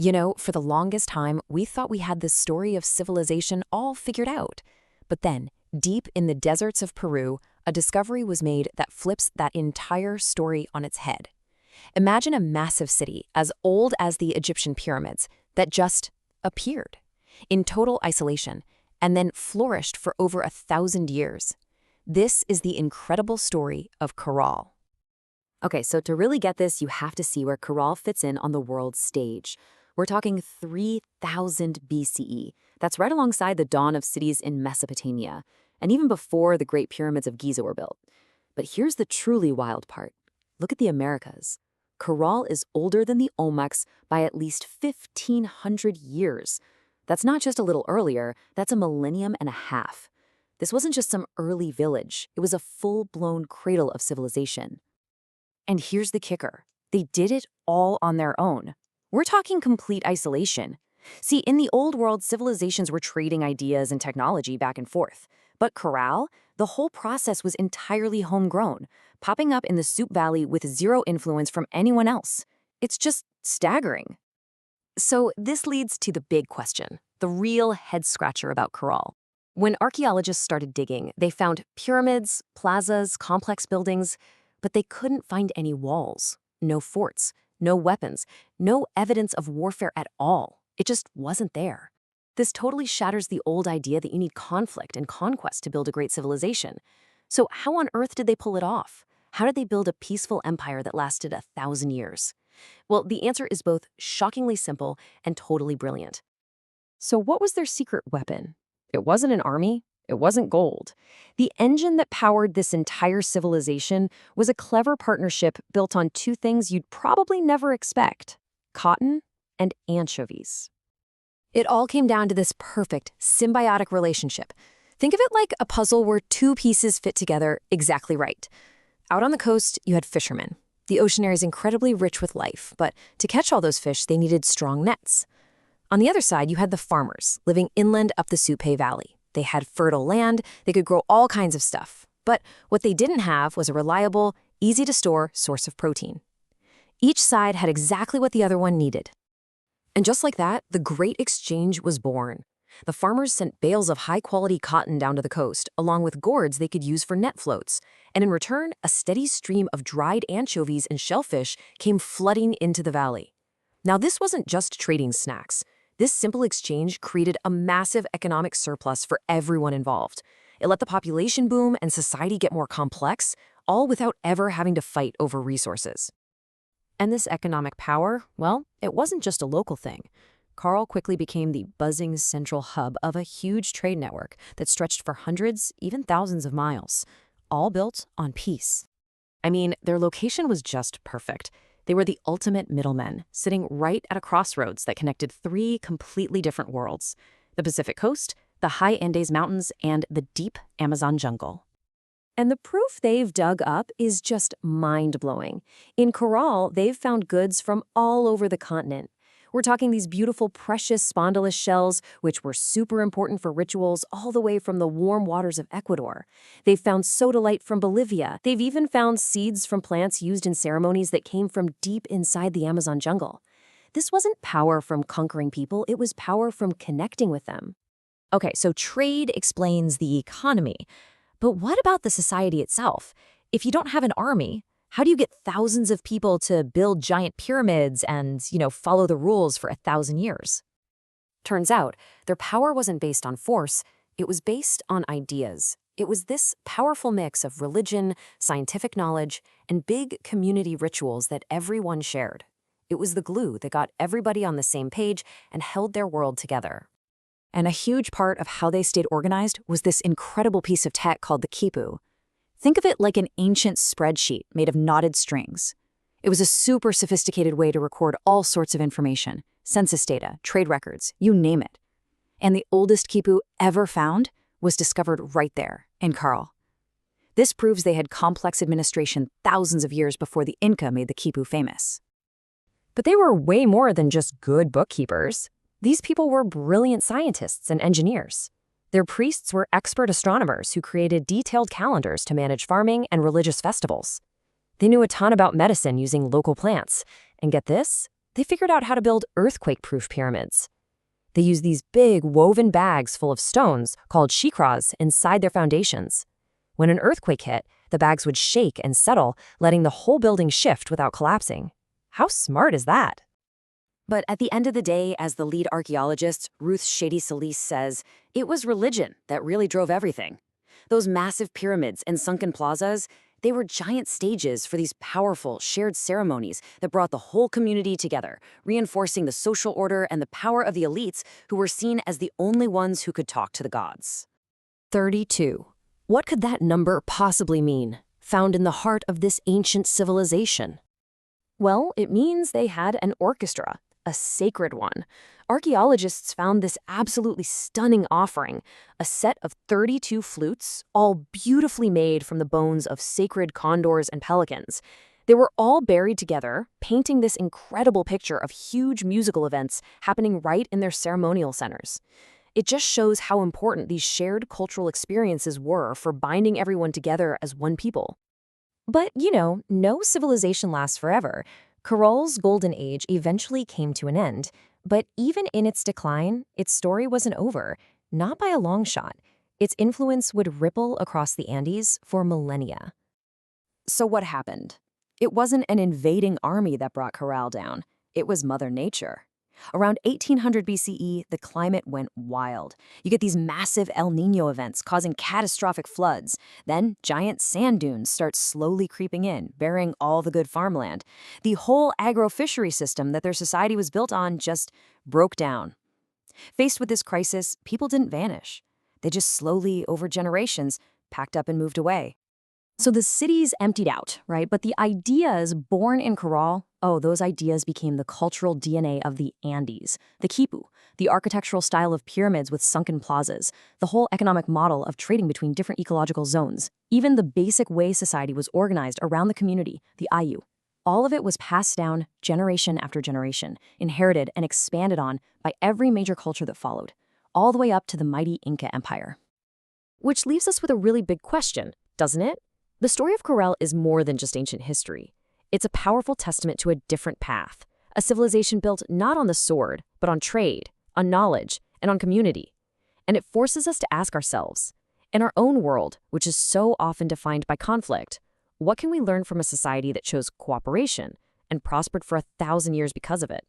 You know, for the longest time, we thought we had this story of civilization all figured out. But then, deep in the deserts of Peru, a discovery was made that flips that entire story on its head. Imagine a massive city as old as the Egyptian pyramids that just appeared in total isolation and then flourished for over 1,000 years. This is the incredible story of Caral. Okay, so to really get this, you have to see where Caral fits in on the world stage. We're talking 3000 BCE. That's right alongside the dawn of cities in Mesopotamia, and even before the Great Pyramids of Giza were built. But here's the truly wild part. Look at the Americas. Caral is older than the Olmecs by at least 1,500 years. That's not just a little earlier, that's a millennium and a half. This wasn't just some early village, it was a full-blown cradle of civilization. And here's the kicker. They did it all on their own. We're talking complete isolation. See, in the old world, civilizations were trading ideas and technology back and forth. But Caral, the whole process was entirely homegrown, popping up in the Supe Valley with zero influence from anyone else. It's just staggering. So this leads to the big question, the real head-scratcher about Caral. When archaeologists started digging, they found pyramids, plazas, complex buildings, but they couldn't find any walls, no forts, no weapons, no evidence of warfare at all. It just wasn't there. This totally shatters the old idea that you need conflict and conquest to build a great civilization. So how on earth did they pull it off? How did they build a peaceful empire that lasted 1,000 years? Well, the answer is both shockingly simple and totally brilliant. So what was their secret weapon? It wasn't an army. It wasn't gold. The engine that powered this entire civilization was a clever partnership built on two things you'd probably never expect: cotton and anchovies. It all came down to this perfect, symbiotic relationship. Think of it like a puzzle where two pieces fit together exactly right. Out on the coast, you had fishermen. The ocean area is incredibly rich with life, but to catch all those fish, they needed strong nets. On the other side, you had the farmers living inland up the Supe Valley. They had fertile land, they could grow all kinds of stuff. But what they didn't have was a reliable, easy-to-store source of protein. Each side had exactly what the other one needed. And just like that, the Great Exchange was born. The farmers sent bales of high-quality cotton down to the coast, along with gourds they could use for net floats. And in return, a steady stream of dried anchovies and shellfish came flooding into the valley. Now, this wasn't just trading snacks. This simple exchange created a massive economic surplus for everyone involved. It let the population boom and society get more complex, all without ever having to fight over resources. And this economic power, well, it wasn't just a local thing. Caral quickly became the buzzing central hub of a huge trade network that stretched for hundreds, even thousands of miles, all built on peace. I mean, their location was just perfect. They were the ultimate middlemen, sitting right at a crossroads that connected three completely different worlds: the Pacific coast, the high Andes Mountains, and the deep Amazon jungle. And the proof they've dug up is just mind-blowing. In Caral, they've found goods from all over the continent. We're talking these beautiful, precious spondylus shells, which were super important for rituals all the way from the warm waters of Ecuador. They've found sodalite from Bolivia. They've even found seeds from plants used in ceremonies that came from deep inside the Amazon jungle. This wasn't power from conquering people, it was power from connecting with them. Okay, so trade explains the economy. But what about the society itself? If you don't have an army, how do you get thousands of people to build giant pyramids and, follow the rules for 1,000 years? Turns out, their power wasn't based on force, it was based on ideas. It was this powerful mix of religion, scientific knowledge, and big community rituals that everyone shared. It was the glue that got everybody on the same page and held their world together. And a huge part of how they stayed organized was this incredible piece of tech called the quipu. Think of it like an ancient spreadsheet made of knotted strings. It was a super sophisticated way to record all sorts of information: census data, trade records, you name it. And the oldest quipu ever found was discovered right there, in Caral. This proves they had complex administration thousands of years before the Inca made the quipu famous. But they were way more than just good bookkeepers. These people were brilliant scientists and engineers. Their priests were expert astronomers who created detailed calendars to manage farming and religious festivals. They knew a ton about medicine using local plants. And get this, They figured out how to build earthquake-proof pyramids. They used these big woven bags full of stones, called shikras, inside their foundations. When an earthquake hit, the bags would shake and settle, letting the whole building shift without collapsing. How smart is that? But at the end of the day, as the lead archaeologist, Ruth Shady Solís says, it was religion that really drove everything. Those massive pyramids and sunken plazas, they were giant stages for these powerful, shared ceremonies that brought the whole community together, reinforcing the social order and the power of the elites who were seen as the only ones who could talk to the gods. 32. What could that number possibly mean, found in the heart of this ancient civilization? Well, it means they had an orchestra, a sacred one. Archaeologists found this absolutely stunning offering, a set of 32 flutes, all beautifully made from the bones of sacred condors and pelicans. They were all buried together, painting this incredible picture of huge musical events happening right in their ceremonial centers. It just shows how important these shared cultural experiences were for binding everyone together as one people. But, no civilization lasts forever. Caral's golden age eventually came to an end, but even in its decline, its story wasn't over, not by a long shot. Its influence would ripple across the Andes for millennia. So what happened? It wasn't an invading army that brought Caral down. It was Mother Nature. Around 1800 BCE, the climate went wild. You get these massive El Niño events causing catastrophic floods. Then giant sand dunes start slowly creeping in, burying all the good farmland. The whole agro-fishery system that their society was built on just broke down. Faced with this crisis, people didn't vanish. They just slowly, over generations, packed up and moved away. So the cities emptied out, right? But the ideas born in Caral, those ideas became the cultural DNA of the Andes. The quipu, the architectural style of pyramids with sunken plazas, the whole economic model of trading between different ecological zones, even the basic way society was organized around the community, the ayu. All of it was passed down generation after generation, inherited and expanded on by every major culture that followed, all the way up to the mighty Inca Empire. Which leaves us with a really big question, doesn't it? The story of Caral is more than just ancient history. It's a powerful testament to a different path, a civilization built not on the sword, but on trade, on knowledge, and on community. And it forces us to ask ourselves, in our own world, which is so often defined by conflict, what can we learn from a society that chose cooperation and prospered for 1,000 years because of it?